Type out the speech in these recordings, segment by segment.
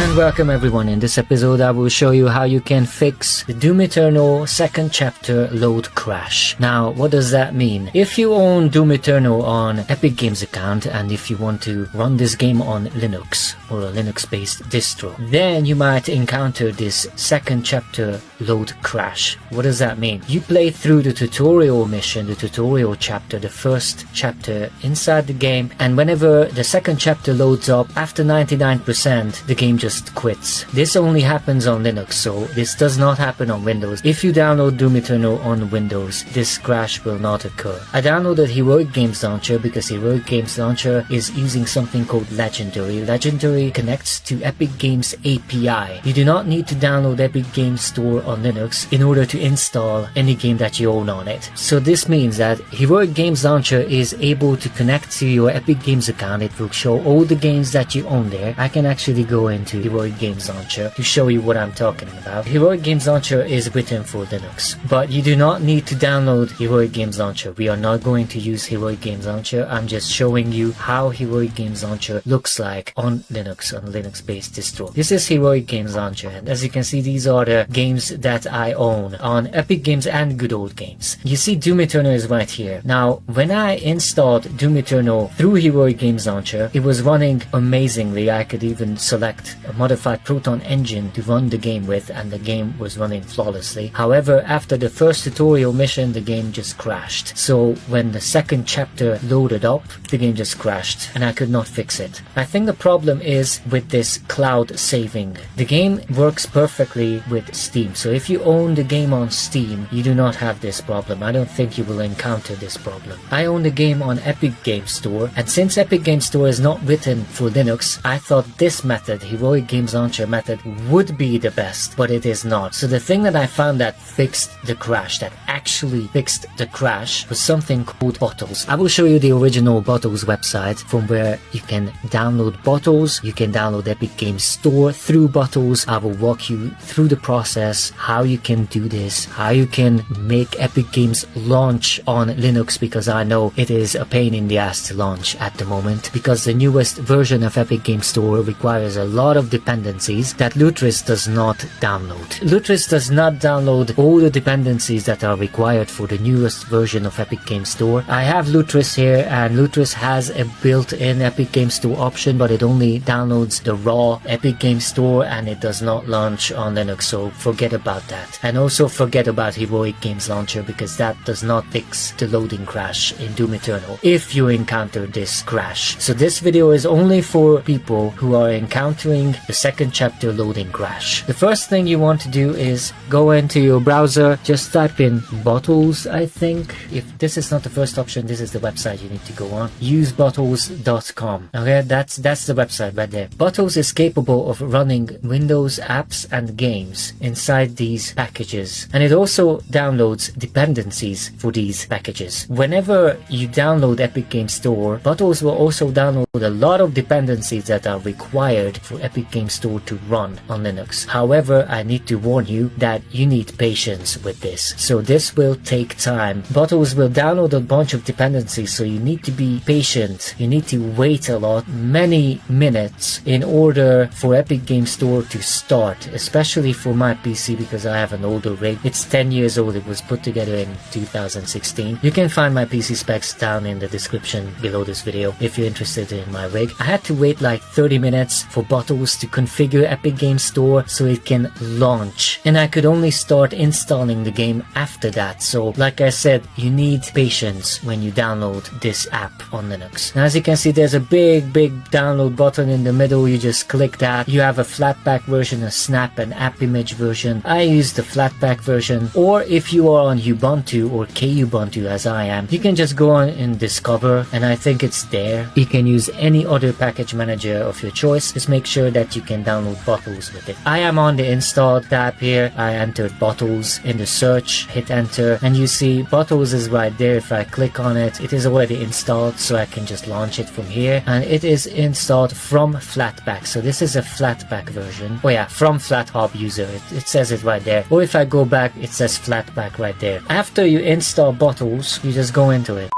And welcome everyone. In this episode I will show you how you can fix the Doom Eternal second chapter load crash. Now what does that mean? If you own Doom Eternal on Epic Games account and if you want to run this game on Linux or a Linux based distro, then you might encounter this second chapter load crash. What does that mean? You play through the tutorial mission, the tutorial chapter, the first chapter inside the game, and whenever the second chapter loads up, after 99% the game just quits. This only happens on Linux, so this does not happen on Windows. If you download Doom Eternal on Windows, this crash will not occur. I downloaded Heroic Games Launcher because Heroic Games Launcher is using something called Legendary. Legendary connects to Epic Games API. You do not need to download Epic Games Store on Linux in order to install any game that you own on it. So this means that Heroic Games Launcher is able to connect to your Epic Games account. It will show all the games that you own there. I can actually go into Heroic Games Launcher to show you what I'm talking about. Heroic Games Launcher is written for Linux, but you do not need to download Heroic Games Launcher. We are not going to use Heroic Games Launcher. I'm just showing you how Heroic Games Launcher looks like on Linux, on a Linux based distro. This is Heroic Games Launcher, and as you can see, these are the games that I own on Epic Games and Good Old Games. You see Doom Eternal is right here. Now when I installed Doom Eternal through Heroic Games Launcher, it was running amazingly. I could even select a modified Proton engine to run the game with, and the game was running flawlessly. However, after the first tutorial mission, the game just crashed. So when the second chapter loaded up, the game just crashed and I could not fix it. I think the problem is with this cloud saving. The game works perfectly with Steam, so if you own the game on Steam, you do not have this problem. I don't think you will encounter this problem. I own the game on Epic Games Store, and since Epic Games Store is not written for Linux, I thought this method, Heroic Games Launcher method, would be the best, but it is not. So the thing that I found that fixed the crash, that actually fixed the crash, was something called Bottles. I will show you the original Bottles website from where you can download Bottles. You can download Epic Games Store through Bottles. I will walk you through the process, how you can do this, how you can make Epic Games launch on Linux, because I know it is a pain in the ass to launch at the moment, because the newest version of Epic Games Store requires a lot of dependencies that Lutris does not download. Lutris does not download all the dependencies that are required for the newest version of Epic Games Store. I have Lutris here, and Lutris has a built-in Epic Games Store option, but it only downloads the raw Epic Games Store and it does not launch on Linux, so forget about that. And also forget about Heroic Games Launcher, because that does not fix the loading crash in Doom Eternal if you encounter this crash. So this video is only for people who are encountering the second chapter loading crash. The first thing you want to do is go into your browser, just type in Bottles. I think if this is not the first option, this is the website you need to go on. Usebottles.com. Okay, that's the website right there. Bottles is capable of running Windows apps and games inside these packages, and it also downloads dependencies for these packages. Whenever you download Epic Games Store, Bottles will also download a lot of dependencies that are required for Epic Games Store to run on Linux. However, I need to warn you that you need patience with this, so this will take time. Bottles will download a bunch of dependencies, so you need to be patient. You need to wait a lot, many minutes, in order for Epic Games Store to start, especially for my PC because I have an older rig. It's 10 years old. It was put together in 2016. You can find my PC specs down in the description below this video if you're interested in my rig. I had to wait like 30 minutes for Bottles to configure Epic Games Store so it can launch, and I could only start installing the game after that. So like I said, you need patience when you download this app on Linux. Now as you can see, there's a big download button in the middle. You just click that. You have a flatpak version, a snap and app image version. I use the flatpak version, or if you are on Ubuntu or KUbuntu as I am, you can just go on and discover, and I think it's there. You can use any other package manager of your choice. Just make sure that you can download Bottles with it. I am on the install tab here. I entered Bottles in the search, hit enter, and you see Bottles is right there. If I click on it, it is already installed, so I can just launch it from here, and it is installed from Flatpak. So this is a Flatpak version. Oh yeah, from FlatHub user. It says it right there. Or if I go back, it says Flatpak right there. After you install Bottles, you just go into it.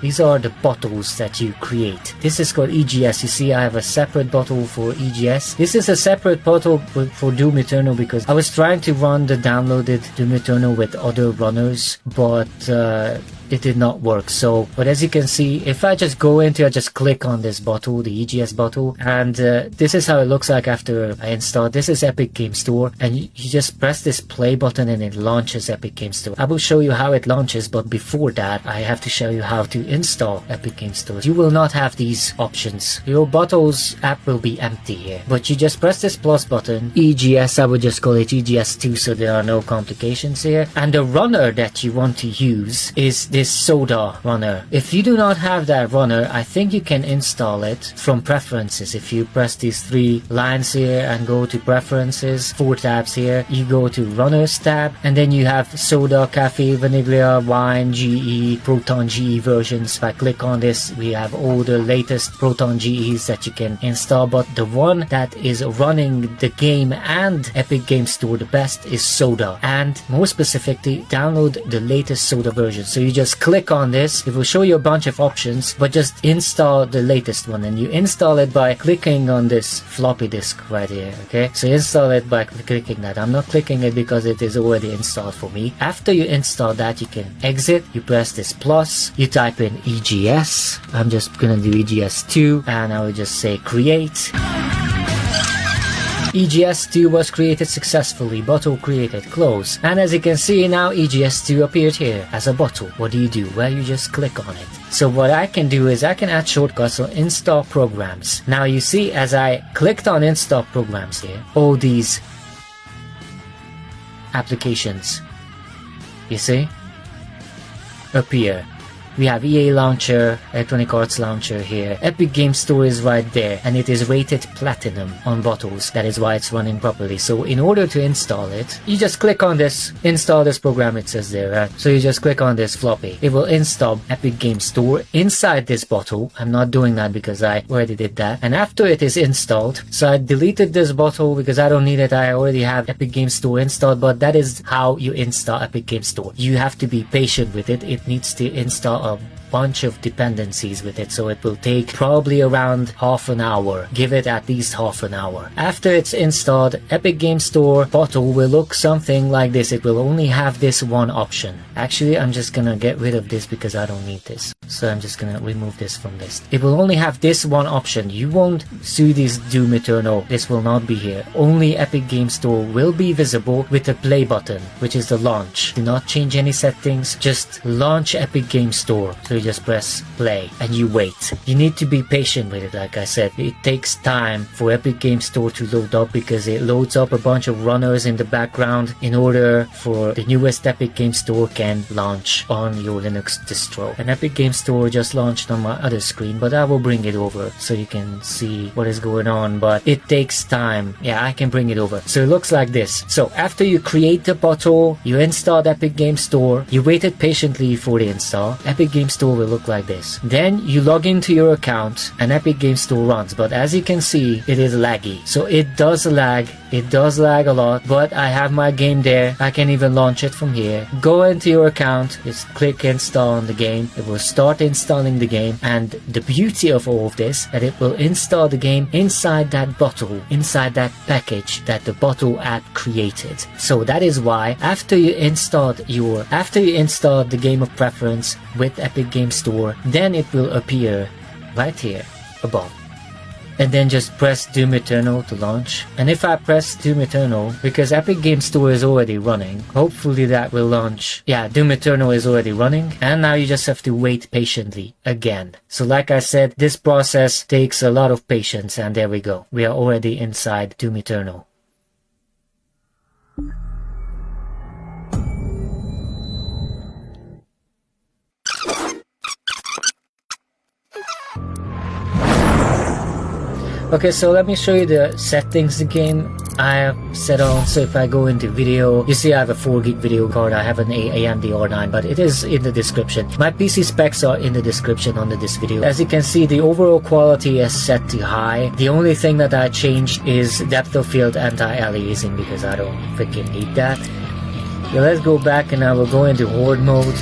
These are the bottles that you create. This is called EGS. You see I have a separate bottle for EGS. This is a separate bottle for Doom Eternal because I was trying to run the downloaded Doom Eternal with other runners, but it did not work. So, but as you can see, if I just go into, I just click on this bottle, the EGS bottle, and this is how it looks like after I install. This is Epic Game Store, and you just press this play button and it launches Epic Game Store. I will show you how it launches, but before that, I have to show you how to install Epic Game Store. You will not have these options. Your bottles app will be empty here, but you just press this plus button, EGS, I would just call it EGS2 so there are no complications here, and the runner that you want to use is this soda runner. If you do not have that runner, I think you can install it from preferences. If you press these 3 lines here and go to preferences, 4 tabs here, you go to runners tab, and then you have soda, cafe, vanilla, wine, GE, Proton GE versions. If I click on this, we have all the latest Proton GEs that you can install, but the one that is running the game and Epic Game Store the best is soda, and more specifically, download the latest soda version. So you just click on this, it will show you a bunch of options, but just install the latest one, and you install it by clicking on this floppy disk right here. Okay, so install it by clicking that. I'm not clicking it because it is already installed for me. After you install that, you can exit, you press this plus, you type in EGS. I'm just gonna do EGS2, and I will just say create. EGS2 was created successfully, bottle created, close. And as you can see now, EGS2 appeared here as a bottle. What do? Well, you just click on it. So what I can do is I can add shortcuts or install programs. Now you see as I clicked on install programs here, all these applications, you see, appear. We have EA Launcher, Electronic Arts Launcher here. Epic Game Store is right there, and it is rated platinum on bottles. That is why it's running properly. So in order to install it, you just click on this, install this program, it says there, right? So you just click on this floppy. It will install Epic Game Store inside this bottle. I'm not doing that because I already did that. And after it is installed, so I deleted this bottle because I don't need it. I already have Epic Game Store installed, but that is how you install Epic Game Store. You have to be patient with it. It needs to install a bunch of dependencies with it, so it will take probably around half an hour. Give it at least half an hour. After it's installed, Epic Game Store bottle will look something like this. It will only have this one option. Actually, I'm just gonna get rid of this because I don't need this. So I'm just gonna remove this from this. It will only have this one option. You won't see this Doom Eternal. This will not be here. Only Epic Game Store will be visible with the play button, which is the launch. Do not change any settings. Just launch Epic Game Store. So you just press play and you wait. You need to be patient with it. Like I said, it takes time for Epic Game Store to load up because it loads up a bunch of runners in the background in order for the newest Epic Game Store can launch on your Linux distro. And Epic Game Store just launched on my other screen, but I will bring it over so you can see what is going on, but it takes time. Yeah, I can bring it over. So it looks like this. So after you create the bottle, you installed Epic Game Store, you waited patiently for the install, Epic Game Store will look like this. Then you log into your account and Epic Game Store runs, but as you can see, it is laggy. So it does lag a lot, but I have my game there. I can even launch it from here. Go into your account, just click install on the game. It will start installing the game, and the beauty of all of this, that it will install the game inside that bottle, inside that package that the bottle app created. So that is why after you installed the game of preference with Epic Game Store, then it will appear right here above. And then just press Doom Eternal to launch. And if I press Doom Eternal, because Epic Game Store is already running, hopefully that will launch. Yeah, Doom Eternal is already running, and now you just have to wait patiently again. So like I said, this process takes a lot of patience, and there we go. We are already inside Doom Eternal. Okay, so let me show you the settings the game I have set on. So if I go into video, you see I have a 4 gig video card. I have an AMD R9, but it is in the description. My PC specs are in the description under this video. As you can see, the overall quality is set to high. The only thing that I changed is depth of field anti-aliasing because I don't freaking need that. Okay, let's go back and I will go into horde mode.